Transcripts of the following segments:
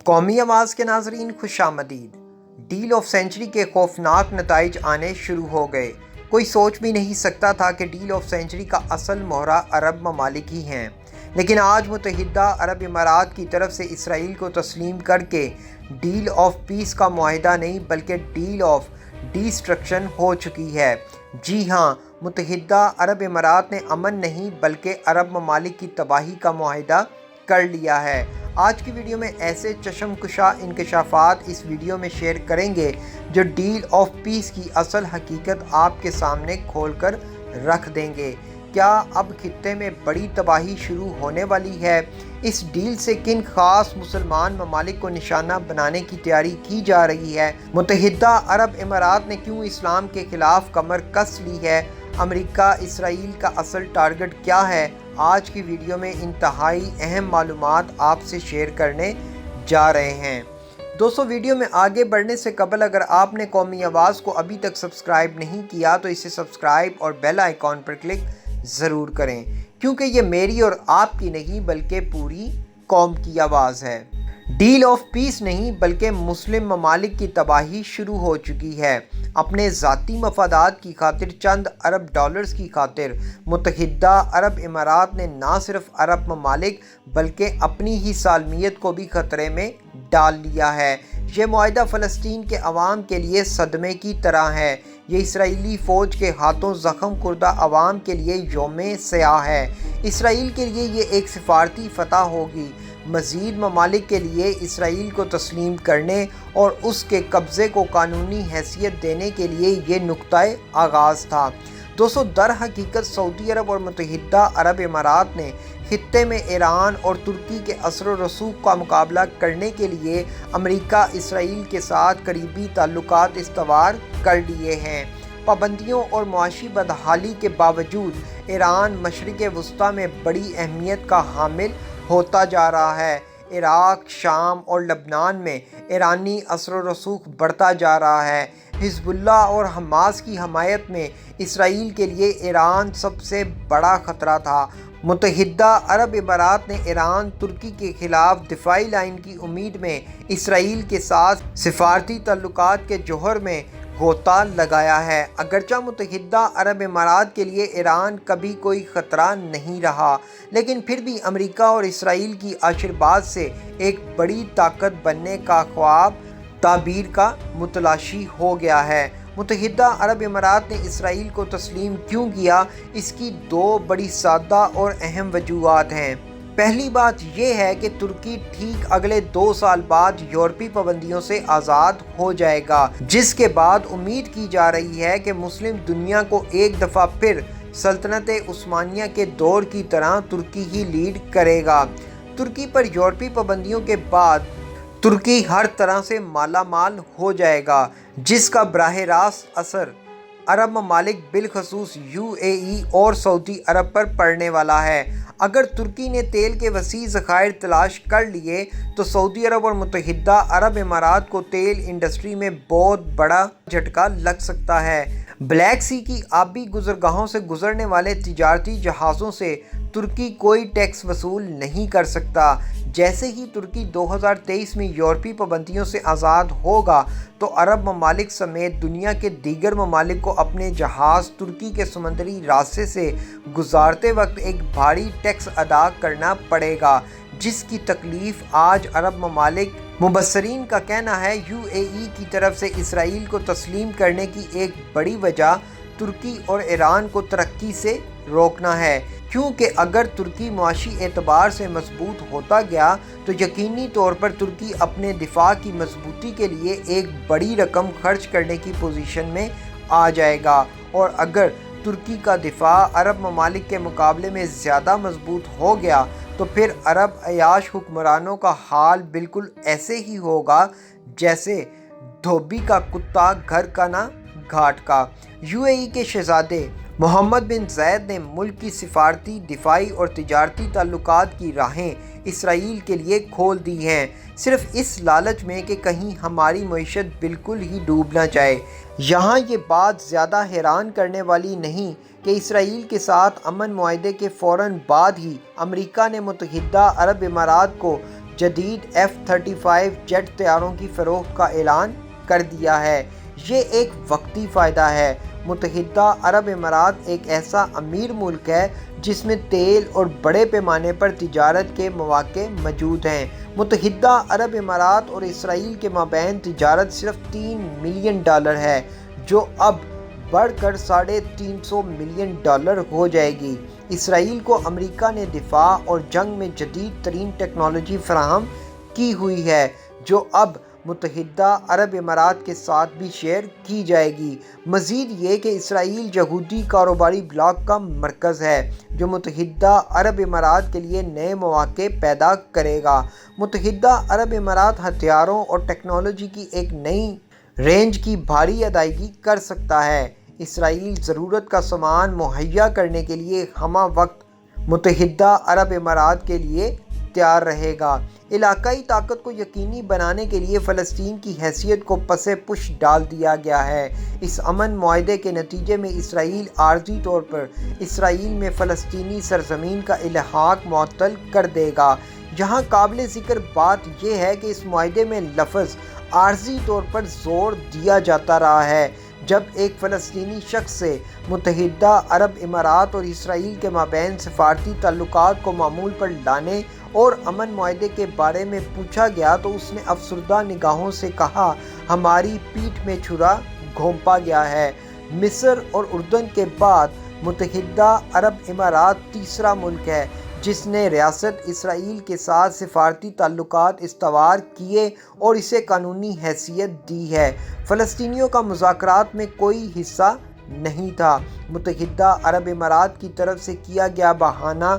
قومی آواز کے ناظرین خوش آمدید۔ ڈیل آف سینچری کے خوفناک نتائج آنے شروع ہو گئے۔ کوئی سوچ بھی نہیں سکتا تھا کہ ڈیل آف سینچری کا اصل مہرہ عرب ممالک ہی ہیں، لیکن آج متحدہ عرب امارات کی طرف سے اسرائیل کو تسلیم کر کے ڈیل آف پیس کا معاہدہ نہیں بلکہ ڈیل آف ڈیسٹرکشن ہو چکی ہے۔ جی ہاں، متحدہ عرب امارات نے امن نہیں بلکہ عرب ممالک کی تباہی کا معاہدہ کر لیا ہے۔ آج کی ویڈیو میں ایسے چشم کشا انکشافات اس ویڈیو میں شیئر کریں گے جو ڈیل آف پیس کی اصل حقیقت آپ کے سامنے کھول کر رکھ دیں گے۔ کیا اب خطے میں بڑی تباہی شروع ہونے والی ہے؟ اس ڈیل سے کن خاص مسلمان ممالک کو نشانہ بنانے کی تیاری کی جا رہی ہے؟ متحدہ عرب امارات نے کیوں اسلام کے خلاف کمر کس لی ہے؟ امریکہ اسرائیل کا اصل ٹارگٹ کیا ہے؟ آج کی ویڈیو میں انتہائی اہم معلومات آپ سے شیئر کرنے جا رہے ہیں۔ دوستو، ویڈیو میں آگے بڑھنے سے قبل اگر آپ نے قومی آواز کو ابھی تک سبسکرائب نہیں کیا تو اسے سبسکرائب اور بیل آئیکن پر کلک ضرور کریں، کیونکہ یہ میری اور آپ کی نہیں بلکہ پوری قوم کی آواز ہے۔ ڈیل آف پیس نہیں بلکہ مسلم ممالک کی تباہی شروع ہو چکی ہے۔ اپنے ذاتی مفادات کی خاطر چند ارب ڈالرز کی خاطر متحدہ عرب امارات نے نہ صرف عرب ممالک بلکہ اپنی ہی سالمیت کو بھی خطرے میں ڈال لیا ہے۔ یہ معاہدہ فلسطین کے عوام کے لیے صدمے کی طرح ہے۔ یہ اسرائیلی فوج کے ہاتھوں زخم خوردہ عوام کے لیے یوم سیاہ ہے۔ اسرائیل کے لیے یہ ایک سفارتی فتح ہوگی۔ مزید ممالک کے لیے اسرائیل کو تسلیم کرنے اور اس کے قبضے کو قانونی حیثیت دینے کے لیے یہ نقطۂ آغاز تھا۔ دوستو، در حقیقت سعودی عرب اور متحدہ عرب امارات نے خطے میں ایران اور ترکی کے اثر و رسوخ کا مقابلہ کرنے کے لیے امریکہ اسرائیل کے ساتھ قریبی تعلقات استوار کر لیے ہیں۔ پابندیوں اور معاشی بدحالی کے باوجود ایران مشرق وسطیٰ میں بڑی اہمیت کا حامل ہوتا جا رہا ہے۔ عراق، شام اور لبنان میں ایرانی اثر و رسوخ بڑھتا جا رہا ہے۔ حزب اللہ اور حماس کی حمایت میں اسرائیل کے لیے ایران سب سے بڑا خطرہ تھا۔ متحدہ عرب امارات نے ایران ترکی کے خلاف دفاعی لائن کی امید میں اسرائیل کے ساتھ سفارتی تعلقات کے جوہر میں غوطہ لگایا ہے۔ اگرچہ متحدہ عرب امارات کے لیے ایران کبھی کوئی خطرہ نہیں رہا، لیکن پھر بھی امریکہ اور اسرائیل کی آشیرواد سے ایک بڑی طاقت بننے کا خواب تعبیر کا متلاشی ہو گیا ہے۔ متحدہ عرب امارات نے اسرائیل کو تسلیم کیوں کیا؟ اس کی دو بڑی سادہ اور اہم وجوہات ہیں۔ پہلی بات یہ ہے کہ ترکی ٹھیک اگلے 2 سال بعد یورپی پابندیوں سے آزاد ہو جائے گا، جس کے بعد امید کی جا رہی ہے کہ مسلم دنیا کو ایک دفعہ پھر سلطنت عثمانیہ کے دور کی طرح ترکی ہی لیڈ کرے گا۔ ترکی پر یورپی پابندیوں کے بعد ترکی ہر طرح سے مالا مال ہو جائے گا، جس کا براہ راست اثر عرب ممالک بالخصوص UAE اور سعودی عرب پر پڑنے والا ہے۔ اگر ترکی نے تیل کے وسیع ذخائر تلاش کر لیے تو سعودی عرب اور متحدہ عرب امارات کو تیل انڈسٹری میں بہت بڑا جھٹکا لگ سکتا ہے۔ بلیک سی کی آبی گزرگاہوں سے گزرنے والے تجارتی جہازوں سے ترکی کوئی ٹیکس وصول نہیں کر سکتا۔ جیسے ہی ترکی 2023 میں یورپی پابندیوں سے آزاد ہوگا تو عرب ممالک سمیت دنیا کے دیگر ممالک کو اپنے جہاز ترکی کے سمندری راستے سے گزارتے وقت ایک بھاری ٹیکس ادا کرنا پڑے گا، جس کی تکلیف آج عرب ممالک مبصرین کا کہنا ہے UAE کی طرف سے اسرائیل کو تسلیم کرنے کی ایک بڑی وجہ ترکی اور ایران کو ترقی سے روکنا ہے، کیونکہ اگر ترکی معاشی اعتبار سے مضبوط ہوتا گیا تو یقینی طور پر ترکی اپنے دفاع کی مضبوطی کے لیے ایک بڑی رقم خرچ کرنے کی پوزیشن میں آ جائے گا، اور اگر ترکی کا دفاع عرب ممالک کے مقابلے میں زیادہ مضبوط ہو گیا تو پھر عرب عیاش حکمرانوں کا حال بالکل ایسے ہی ہوگا جیسے دھوبی کا کتا گھر کا نہ گھاٹ کا۔ UAE کے شہزادے محمد بن زید نے ملک کی سفارتی، دفاعی اور تجارتی تعلقات کی راہیں اسرائیل کے لیے کھول دی ہیں، صرف اس لالچ میں کہ کہیں ہماری معیشت بالکل ہی ڈوب نہ جائے۔ یہاں یہ بات زیادہ حیران کرنے والی نہیں کہ اسرائیل کے ساتھ امن معاہدے کے فوراً بعد ہی امریکہ نے متحدہ عرب امارات کو جدید F-35 جیٹ طیاروں کی فروخت کا اعلان کر دیا ہے۔ یہ ایک وقتی فائدہ ہے۔ متحدہ عرب امارات ایک ایسا امیر ملک ہے جس میں تیل اور بڑے پیمانے پر تجارت کے مواقع موجود ہیں۔ متحدہ عرب امارات اور اسرائیل کے مابین تجارت صرف $3 ملین ہے، جو اب بڑھ کر $350 ملین ہو جائے گی۔ اسرائیل کو امریکہ نے دفاع اور جنگ میں جدید ترین ٹیکنالوجی فراہم کی ہوئی ہے، جو اب متحدہ عرب امارات کے ساتھ بھی شیئر کی جائے گی۔ مزید یہ کہ اسرائیل یہودی کاروباری بلاک کا مرکز ہے، جو متحدہ عرب امارات کے لیے نئے مواقع پیدا کرے گا۔ متحدہ عرب امارات ہتھیاروں اور ٹیکنالوجی کی ایک نئی رینج کی بھاری ادائیگی کر سکتا ہے۔ اسرائیل ضرورت کا سامان مہیا کرنے کے لیے ہمہ وقت متحدہ عرب امارات کے لیے تیار رہے گا۔ علاقائی طاقت کو یقینی بنانے کے لیے فلسطین کی حیثیت کو پس پش ڈال دیا گیا ہے۔ اس امن معاہدے کے نتیجے میں اسرائیل عارضی طور پر اسرائیل میں فلسطینی سرزمین کا الحاق معطل کر دے گا۔ یہاں قابل ذکر بات یہ ہے کہ اس معاہدے میں لفظ عارضی طور پر زور دیا جاتا رہا ہے، جب ایک فلسطینی شخص سے متحدہ عرب امارات اور اسرائیل کے مابین سفارتی تعلقات کو معمول پر لانے اور امن معاہدے کے بارے میں پوچھا گیا تو اس نے افسردہ نگاہوں سے کہا، ہماری پیٹھ میں چھرا گھونپا گیا ہے۔ مصر اور اردن کے بعد متحدہ عرب امارات تیسرا ملک ہے جس نے ریاست اسرائیل کے ساتھ سفارتی تعلقات استوار کیے اور اسے قانونی حیثیت دی ہے۔ فلسطینیوں کا مذاکرات میں کوئی حصہ نہیں تھا۔ متحدہ عرب امارات کی طرف سے کیا گیا بہانہ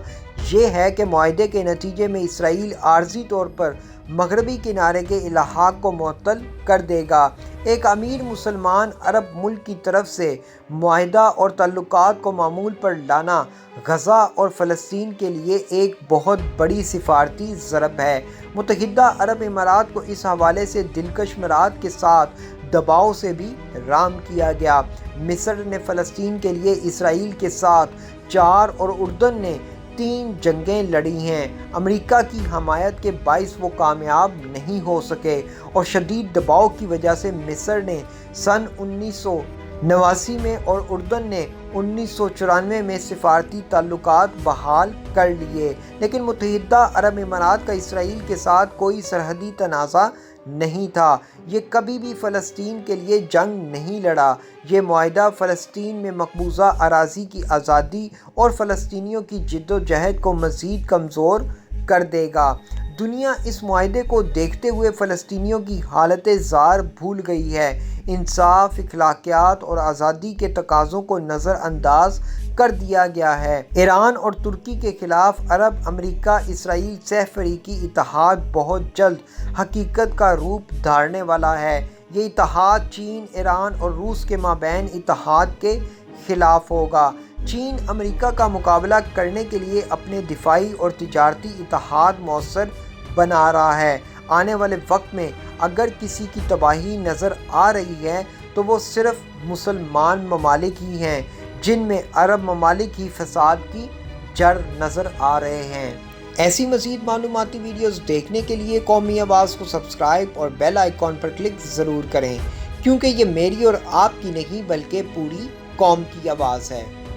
یہ ہے کہ معاہدے کے نتیجے میں اسرائیل عارضی طور پر مغربی کنارے کے الحاق کو معطل کر دے گا۔ ایک امیر مسلمان عرب ملک کی طرف سے معاہدہ اور تعلقات کو معمول پر لانا غزہ اور فلسطین کے لیے ایک بہت بڑی سفارتی ضرب ہے۔ متحدہ عرب امارات کو اس حوالے سے دلکش مراد کے ساتھ دباؤ سے بھی رام کیا گیا۔ مصر نے فلسطین کے لیے اسرائیل کے ساتھ 4 اور اردن نے 3 جنگیں لڑی ہیں۔ امریکہ کی حمایت کے باعث وہ کامیاب نہیں ہو سکے اور شدید دباؤ کی وجہ سے مصر نے سن 1989 میں اور اردن نے 1994 میں سفارتی تعلقات بحال کر لیے، لیکن متحدہ عرب امارات کا اسرائیل کے ساتھ کوئی سرحدی تنازع نہیں تھا۔ یہ کبھی بھی فلسطین کے لیے جنگ نہیں لڑا۔ یہ معاہدہ فلسطین میں مقبوضہ اراضی کی آزادی اور فلسطینیوں کی جدوجہد کو مزید کمزور کر دے گا۔ دنیا اس معاہدے کو دیکھتے ہوئے فلسطینیوں کی حالت زار بھول گئی ہے۔ انصاف، اخلاقیات اور آزادی کے تقاضوں کو نظر انداز کر دیا گیا ہے۔ ایران اور ترکی کے خلاف عرب امریکہ اسرائیل سہ فریقی اتحاد بہت جلد حقیقت کا روپ دھارنے والا ہے۔ یہ اتحاد چین، ایران اور روس کے مابین اتحاد کے خلاف ہوگا۔ چین امریکہ کا مقابلہ کرنے کے لیے اپنے دفاعی اور تجارتی اتحاد مؤثر بنا رہا ہے۔ آنے والے وقت میں اگر کسی کی تباہی نظر آ رہی ہے تو وہ صرف مسلمان ممالک ہی ہیں، جن میں عرب ممالک ہی فساد کی جڑ نظر آ رہے ہیں۔ ایسی مزید معلوماتی ویڈیوز دیکھنے کے لیے قومی آواز کو سبسکرائب اور بیل آئیکن پر کلک ضرور کریں، کیونکہ یہ میری اور آپ کی نہیں بلکہ پوری قوم کی آواز ہے۔